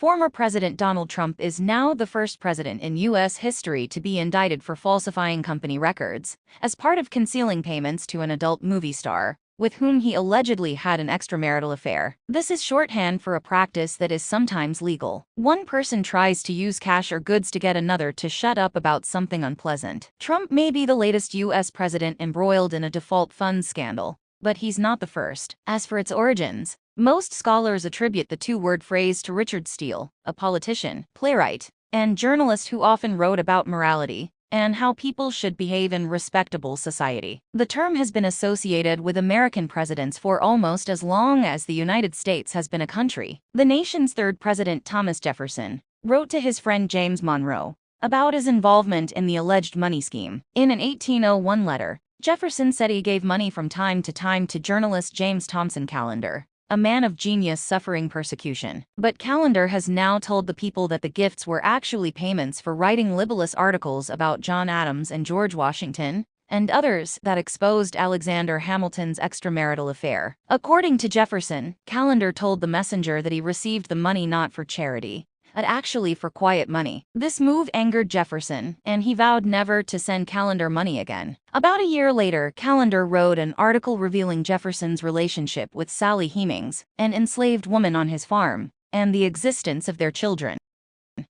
Former President Donald Trump is now the first president in U.S. history to be indicted for falsifying company records, as part of concealing payments to an adult movie star, with whom he allegedly had an extramarital affair. This is shorthand for a practice that is sometimes legal. One person tries to use cash or goods to get another to shut up about something unpleasant. Trump may be the latest U.S. president embroiled in a default funds scandal, but he's not the first. As for its origins, most scholars attribute the two-word phrase to Richard Steele, a politician, playwright, and journalist who often wrote about morality and how people should behave in respectable society. The term has been associated with American presidents for almost as long as the United States has been a country. The nation's third president, Thomas Jefferson, wrote to his friend James Monroe about his involvement in the alleged money scheme. In an 1801 letter, Jefferson said he gave money from time to time to journalist James Thomson Callender, a man of genius suffering persecution. But Callender has now told the people that the gifts were actually payments for writing libellous articles about John Adams and George Washington, and others that exposed Alexander Hamilton's extramarital affair. According to Jefferson, Callender told the messenger that he received the money not for charity, but actually for quiet money. This move angered Jefferson, and he vowed never to send Callender money again. About a year later, Callender wrote an article revealing Jefferson's relationship with Sally Hemings, an enslaved woman on his farm, and the existence of their children.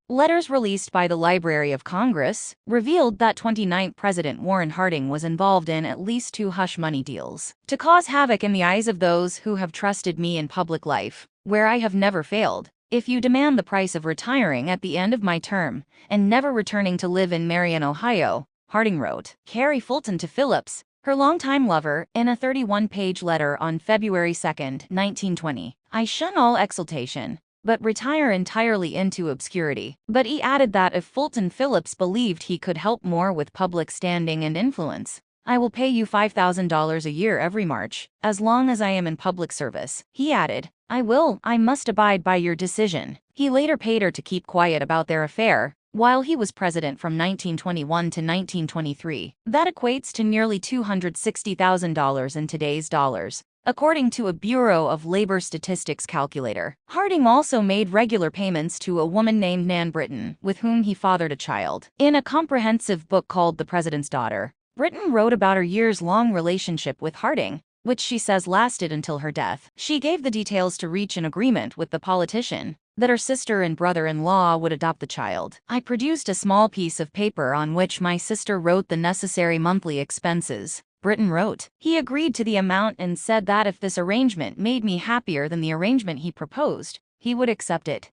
Letters released by the Library of Congress revealed that 29th President Warren Harding was involved in at least 2 hush money deals to cause havoc in the eyes of those who have trusted me in public life, where I have never failed. If you demand the price of retiring at the end of my term and never returning to live in Marion, Ohio, Harding wrote Carrie Fulton to Phillips, her longtime lover, in a 31-page letter on February 2, 1920. I shun all exultation, but retire entirely into obscurity. But he added that if Fulton Phillips believed he could help more with public standing and influence, I will pay you $5,000 a year every March, as long as I am in public service. He added, I must abide by your decision. He later paid her to keep quiet about their affair, while he was president from 1921 to 1923. That equates to nearly $260,000 in today's dollars, according to a Bureau of Labor Statistics calculator. Harding also made regular payments to a woman named Nan Britton, with whom he fathered a child. In a comprehensive book called The President's Daughter, Britton wrote about her years-long relationship with Harding, which she says lasted until her death. She gave the details to reach an agreement with the politician that her sister and brother-in-law would adopt the child. I produced a small piece of paper on which my sister wrote the necessary monthly expenses, Britton wrote. He agreed to the amount and said that if this arrangement made me happier than the arrangement he proposed, he would accept it.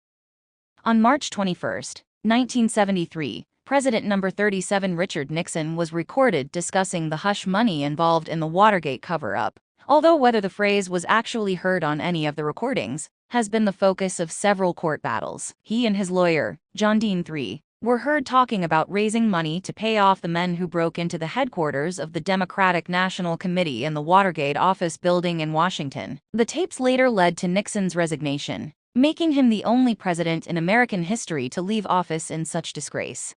On March 21, 1973, President number 37 Richard Nixon was recorded discussing the hush money involved in the Watergate cover-up, although whether the phrase was actually heard on any of the recordings has been the focus of several court battles. He and his lawyer, John Dean III, were heard talking about raising money to pay off the men who broke into the headquarters of the Democratic National Committee in the Watergate office building in Washington. The tapes later led to Nixon's resignation, making him the only president in American history to leave office in such disgrace.